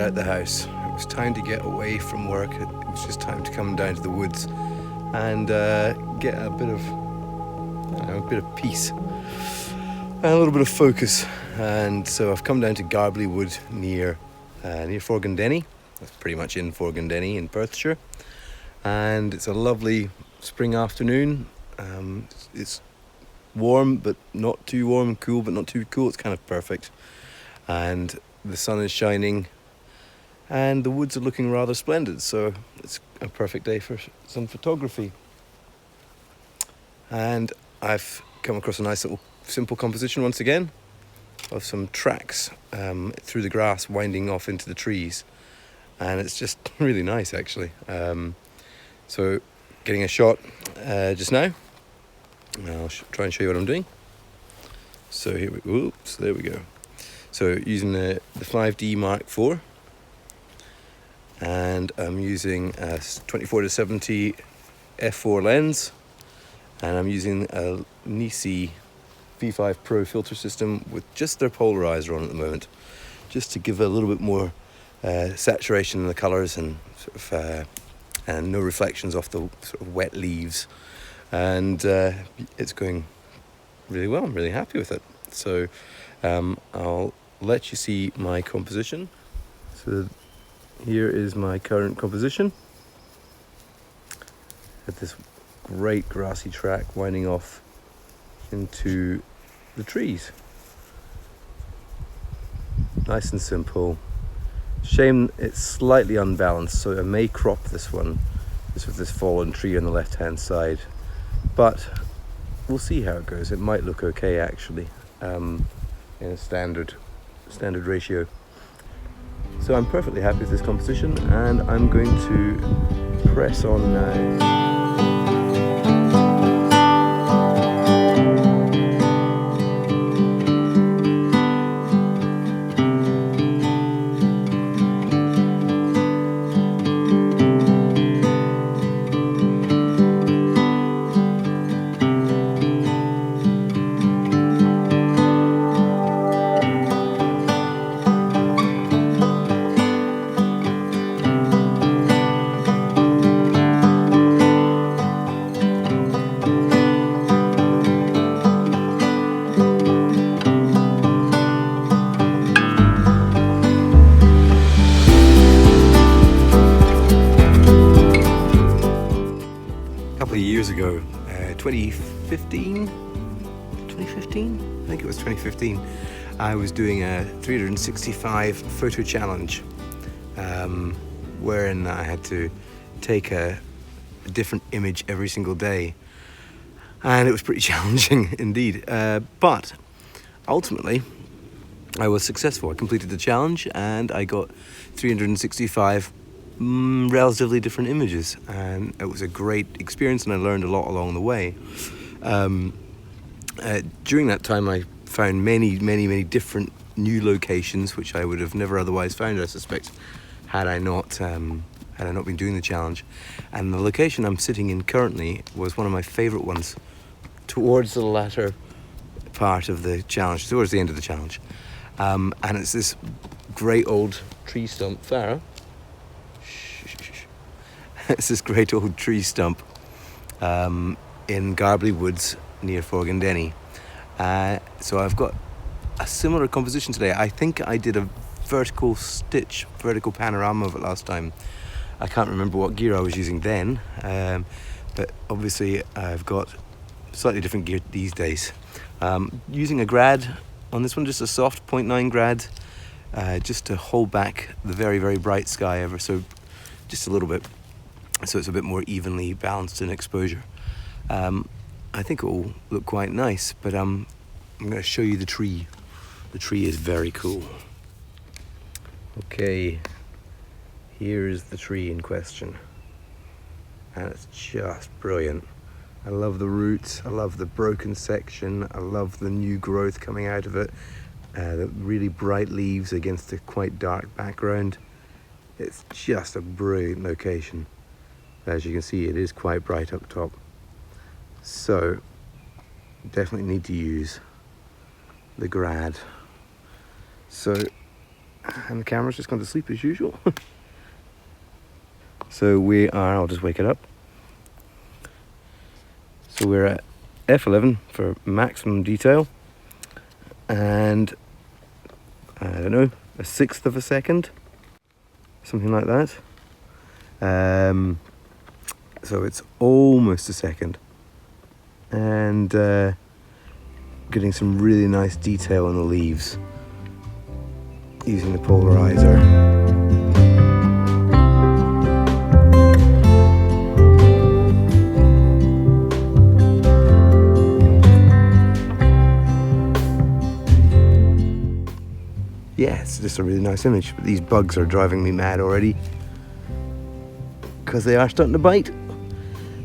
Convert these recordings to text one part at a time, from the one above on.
at the house. It was time to get away from work. It was just time to come down to the woods and get a bit of, a bit of peace and a little bit of focus. And so I've come down to Garblie Wood near Forgandenny. That's pretty much in Forgandenny in Perthshire. And it's a lovely spring afternoon. It's warm, but not too warm, cool, but not too cool. It's kind of perfect. And the sun is shining and the woods are looking rather splendid. So it's a perfect day for some photography. And I've come across a nice little simple composition once again of some tracks through the grass winding off into the trees. And it's just really nice, actually. So getting a shot just now. I'll try and show you what I'm doing. So here we go. Oops, there we go. So using the 5D Mark IV, and I'm using a 24-70 f4 lens, and I'm using a Nisi V5 Pro filter system with just their polarizer on at the moment, just to give a little bit more saturation in the colours and and no reflections off the sort of wet leaves. And it's going really well. I'm really happy with it. So I'll let you see my composition. So here is my current composition at this great grassy track winding off into the trees. Nice and simple. Shame it's slightly unbalanced, so I may crop this one, just with this fallen tree on the left hand side, but we'll see how it goes. It might look okay, actually, in a standard ratio. So I'm perfectly happy with this composition, and I'm going to press on now. Years ago, 2015, I think it was 2015, I was doing a 365 photo challenge, wherein I had to take a different image every single day, and it was pretty challenging indeed, but ultimately I was successful. I completed the challenge and I got 365 relatively different images, and it was a great experience, and I learned a lot along the way. During that time I found many different new locations which I would have never otherwise found, I suspect, had I not been doing the challenge. And the location I'm sitting in currently was one of my favorite ones towards the latter part of the challenge, towards the end of the challenge, and it's this great old tree stump. Farah, it's this great old tree stump in Garblie Woods near Forgandenny. So I've got a similar composition today. I think I did a vertical panorama of it last time. I can't remember what gear I was using then, but obviously I've got slightly different gear these days. Using a grad on this one, just a soft 0.9 grad, just to hold back the very bright sky ever so just a little bit, so it's a bit more evenly balanced in exposure. I think it will look quite nice, but I'm going to show you the tree. The tree is very cool. Okay, here's the tree in question, and it's just brilliant. I love the roots, I love the broken section, I love the new growth coming out of it, the really bright leaves against a quite dark background. It's just a brilliant location. As you can see, it is quite bright up top. So, definitely need to use the grad. So, And the camera's just gone to sleep as usual. So I'll just wake it up. So we're at f11 for maximum detail, and I don't know, a sixth of a second, something like that. So it's almost a second, and getting some really nice detail on the leaves using the polarizer. Yeah, it's just a really nice image, but these bugs are driving me mad already because they are starting to bite.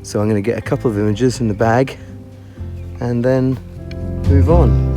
So I'm going to get a couple of images in the bag and then move on.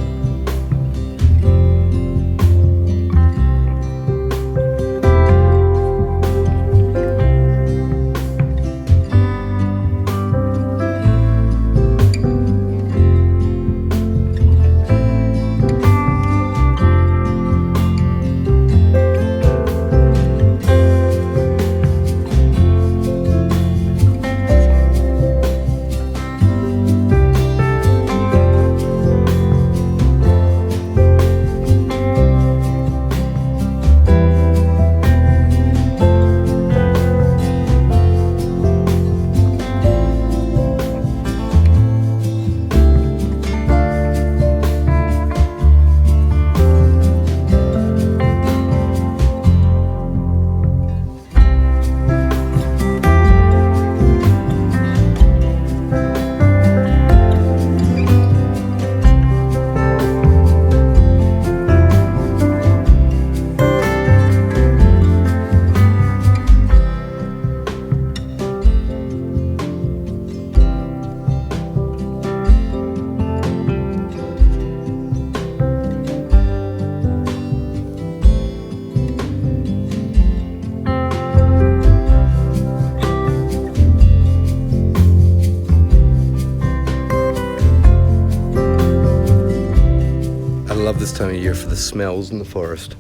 This time of year for the smells in the forest,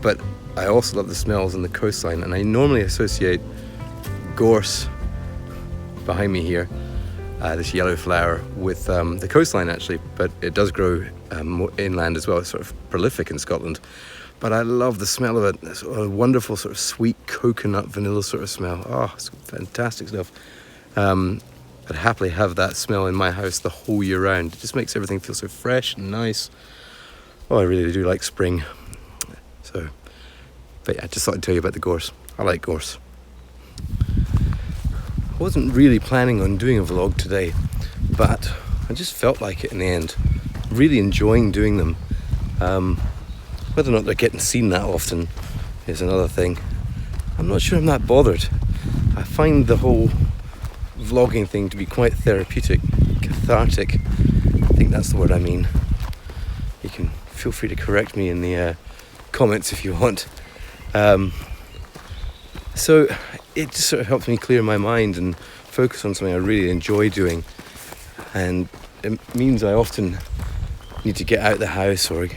but I also love the smells in the coastline, and I normally associate gorse behind me here, this yellow flower, with the coastline actually, but it does grow more inland as well. It's sort of prolific in Scotland, but I love the smell of it. It's a wonderful sort of sweet coconut vanilla sort of smell. Oh, it's fantastic stuff. I'd happily have that smell in my house the whole year round. It just makes everything feel so fresh and nice. Oh, I really do like spring. So, but yeah, I just thought I'd tell you about the gorse. I like gorse. I wasn't really planning on doing a vlog today, but I just felt like it in the end. Really enjoying doing them. Whether or not they're getting seen that often is another thing. I'm not sure I'm that bothered. I find the whole vlogging thing to be quite therapeutic, cathartic. I think that's the word I mean. You can feel free to correct me in the comments if you want. So it just sort of helps me clear my mind and focus on something I really enjoy doing, and it means I often need to get out of the house or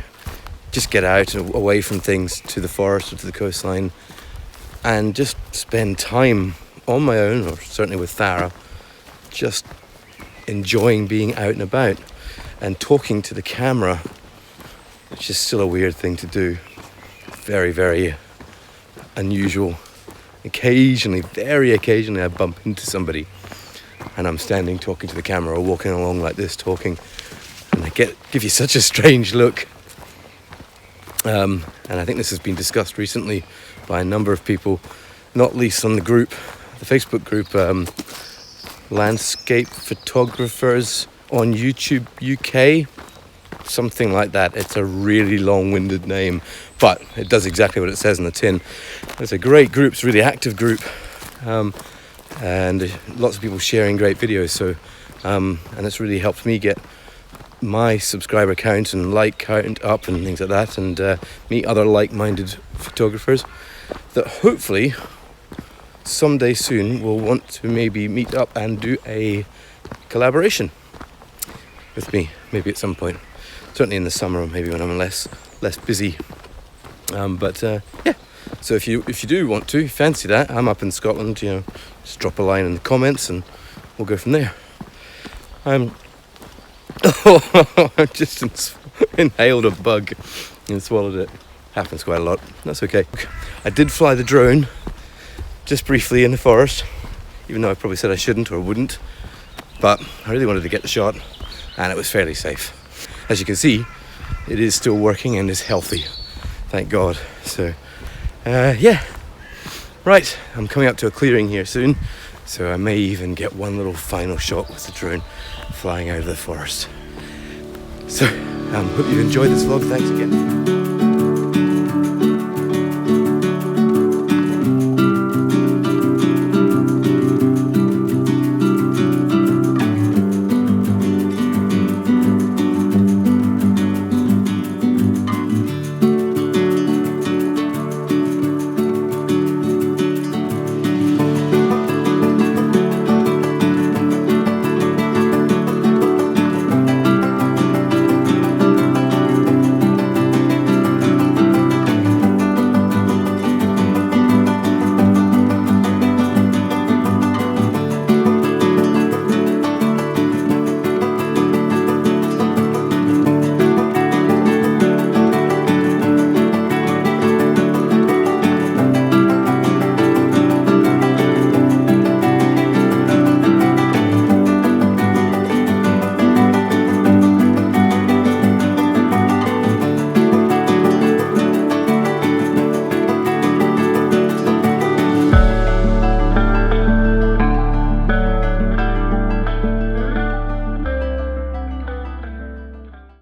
just get out and away from things to the forest or to the coastline and just spend time on my own, or certainly with Thara, just enjoying being out and about and talking to the camera, which is still a weird thing to do. Very, very unusual. Occasionally, very occasionally, I bump into somebody and I'm standing talking to the camera or walking along like this talking, and they give you such a strange look. And I think this has been discussed recently by a number of people, not least on the Facebook group, Landscape Photographers on YouTube UK, something like that. It's a really long-winded name, but it does exactly what it says in the tin. It's a great group, it's a really active group, and lots of people sharing great videos. So, and it's really helped me get my subscriber count and like count up and things like that, and meet other like-minded photographers that hopefully someday soon will want to maybe meet up and do a collaboration with me, maybe at some point, certainly in the summer, or maybe when I'm less busy. Yeah. So if you do want to fancy that, I'm up in Scotland. Just drop a line in the comments and we'll go from there. I just inhaled a bug and swallowed it. Happens quite a lot. That's okay. I did fly the drone just briefly in the forest, even though I probably said I shouldn't or wouldn't, but I really wanted to get the shot, and it was fairly safe. As you can see, it is still working and is healthy, thank God. So yeah, right, I'm coming up to a clearing here soon, so I may even get one little final shot with the drone flying out of the forest. So hope you've enjoyed this vlog. Thanks again.